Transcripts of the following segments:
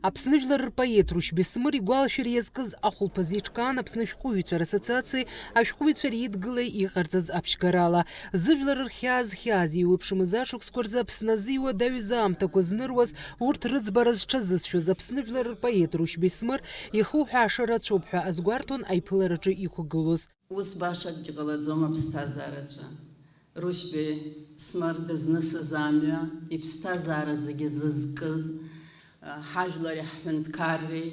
Аԥсны жәлар рпоет Рушь Бесмыр игәалашәар иазкыз ахәылԥаз иҿкаан Аԥсны ашәҟәыҩҩцәа расоциациеи ашәҟәыҩҩцәа реидгылеи иҟарҵаз аԥшьгарала. Зыжәлар рхьаа зхьааз иеиуеиԥшымыз ашықәсқәа рзы Аԥсны азы иуадаҩыз аамҭақәа зныруаз урҭ рыӡбара зҽазызшәоз Аԥсны жәлар рпоет Рушь Бесмыр ихуҳәааша рацәоуп ҳәа азгәарҭон аиԥылараҿы иқәгылоз. Ус башакгьы ҟалаӡом аԥсҭазаараҿы. Рушь Бесмыр дызнысыз амҩа, иԥсҭазаара зегьы зызкыз, ҳажәлари ҳҳәынҭқарреи,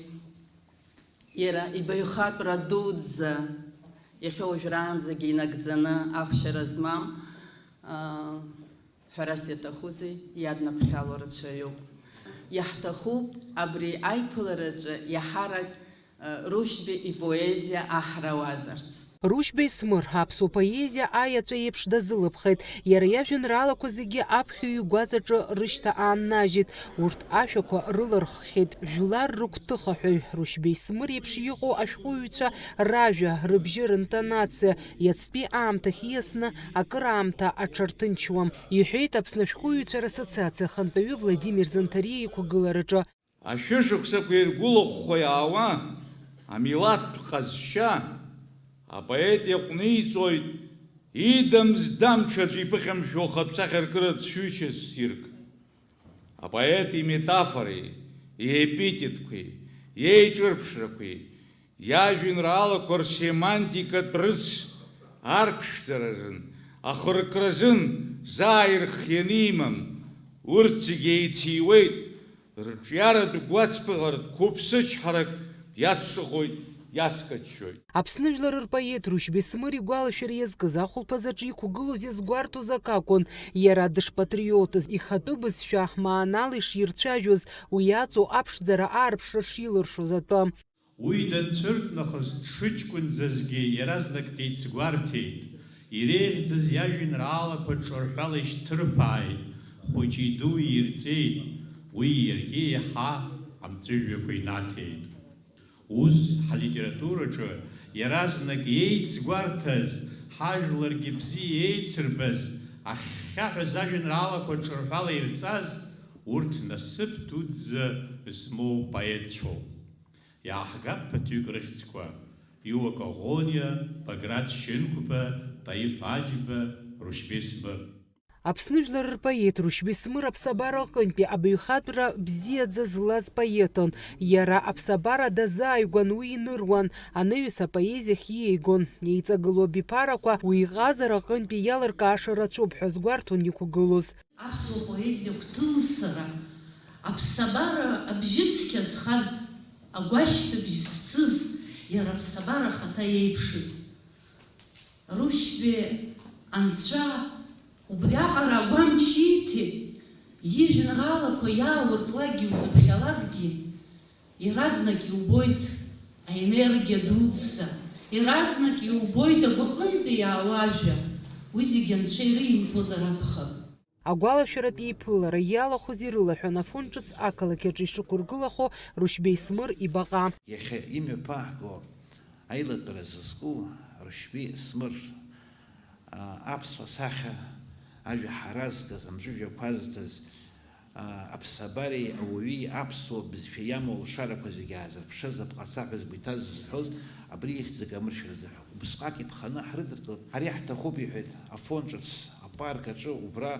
иара ибаҩхатәра дуӡӡа иахьа уажәраанӡагьы инагӡаны ахәшьара змам ҳәарас иаҭахузеи иаднаԥхьало рацәаҩуп. Иаҳҭахуп абри аиԥылараҿы иаҳарак Рушь ипоезиа аҳрауазарц. Рушь Бесмыр аԥсуа поезиа аиаҵәа еиԥш дазылыԥхеит. Иара иажәеинраалақәа зегьы аԥхьаҩ игәаҵаҿы рышьҭа ааннажьит. Урҭ ашәақәа рылырххьеит жәлар рыгәҭыхаҳәаҩ Рушь Бесмыр еиԥш иҟоу ашәҟәыҩҩцәа ражәа, рыбжьы, рынтонациа иацтәи аамҭахь ииасны акыраамҭа аҽарҭынчуам, иҳәеит Аԥсны ашәҟәыҩҩцәа расоциациа ахантәаҩы Владимир Занҭариа иқәгылараҿы. Ашәышықәсақәа иргәылыхәхәа иаауа амилаҭтә ҟазшьа апоет иаҟәниҵоит идам-здамҽаҿы иԥыхьамшәо хатәсахьаркыратә шәҩышьа ссирк. Апоет иметафореи, иепитеткәеи, иеиҿырԥшрақәеи, иажәеинраалақәа рсемантикатә рыц арԥшӡаразын, ахыркразын заа ирхианы имам, урҭ зегьы еициуеит, рҿиаратә гәаҵԥыӷаратә қәыԥсычҳарак иацшыхоит, иацкаччоит. Аԥсны жәлар рпоет Рушь Бесмыр игәалашәар иазкыз ахәылԥазаҿы иқәгылоз иазгәарҭоз акакәын. Иара дышпатриотыз, ихатәы бызшәа маанала иширцәажәоз, уи иаҵоу аԥшӡара аарԥшра шилыршоз атәы. Уи данцәырҵнахыз дшыҷкәынӡазгьы иаразнак деицгәарҭеит. Иреиӷьӡаз иажәеинраалақәа ҿырҳәала ишьҭырԥааит, хәыҷи дуи ирҵеит, уи иаргьы иаҳа амҵәыжәҩақәа инаҭеит. Ус ҳалитератураҿы иаразнак еицгәарҭаз, ҳажәларгьы бзиа еицырбаз, ахьхьаҳәаз ажәеинраалақәа ҿырҳәала ирҵаз, урҭ насыԥ дуӡӡа змоу поетцәоуп. Иааҳгап ԥыҭҩык рыхьӡқәа: Иуа Коӷониа, Баграт Шьынқәба, Таиф Аџьба, Рушь Бесмыр. Аԥсны жәлар рпоет Рушь Бесмыр аԥсабара аҟынтәи абаҩхатәра бзиаӡа злаз поетын. Иара аԥсабара дазааигәан, уи иныруан, анаҩс апоезиахь иеигон. Еиҵагылоу абиԥарақәа уи иҟазара аҟынтәи иалыркааша рацәоуп ҳәа згәарҭон иқәгылоз. Аԥсуа поезиа гәҭылсара, аԥсабара абжьыцқьа зхаз, агәашьҭыбжь зцыз, иара аԥсабара ахаҭа иеиԥшыз. Рушь анцәа убриаҟара агәамч ииҭеит, ижәеинраалақәа иаауртлакгьы узыԥхьалакгьы, иаразнак иубоит аенергиа дуӡӡа, иаразнак иубоит агәаҟынтәи иаауа ажәа, уи зегьы Анцәа ирымҭозар акәхап. Агәалашәаратә еиԥылара иалахәыз ирылаҳәан афон ҿыц ақалақь аҿы ишықәыргылахо Рушь Бесмыр ибаҟа. Иахьа имҩаԥааго аилатәара зызку Рушь Бесмыр аԥсуа сахьа ажәа ҳаразкыз, амҵәыжәҩа қәазҭыз, аԥсабареи ауаҩи аԥсуа бызшәа иамоу алшарақәа зегьы аазырԥшыз, апҟацаҳәызба иҭаз зҳәоз, абри ихьӡык амыршәара зыҳәа. Убысҟак иԥханы ҳрыдыркылт. Ари ҳҭахуп иҳәеит афон ҿыц, апарк аҿы убра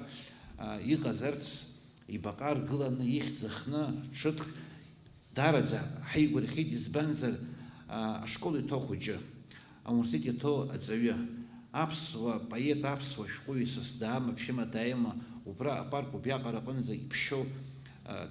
иҟазарц, ибаҟа ргыланы ихьӡ-хны ҽыҭк дараӡа ҳаигәырӷьеит, избанзар ашкол иҭоу хәыҷы, ауниверситет иҭоу аҵаҩы, аԥсуа поет, аԥсуа шәҟәыҩҩы даама, ԥшәыма дааима, убра апарк убриаҟара аҟынӡа иԥшьоу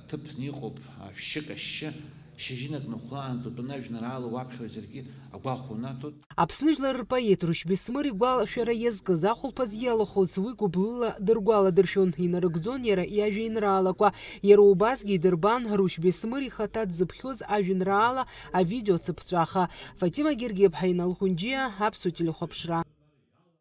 ҭыԥны иҟоуп шәшьык ашьшьы, шьыжьынак ныхәлаанӡа утәаны ажәеинраала уаԥхьозаргьы агәаҟ унаҭоит. Аԥсны жәлар рпоет Рушь Бесмыр игәалашәара иазкыз ахәылԥаз иалахәыз уи гәыблыла дыргәаладыршәон, инарыгӡон иара иажәеинраалақәа. Иара убасгьы идырбан Рушь Бесмыр ихаҭа дзыԥхьоз ажәеинраала авидеоцыԥҵәаха. Фатима Гергиев, Ҳаинал Хунџьиа, Аԥсуа телехәаԥшра.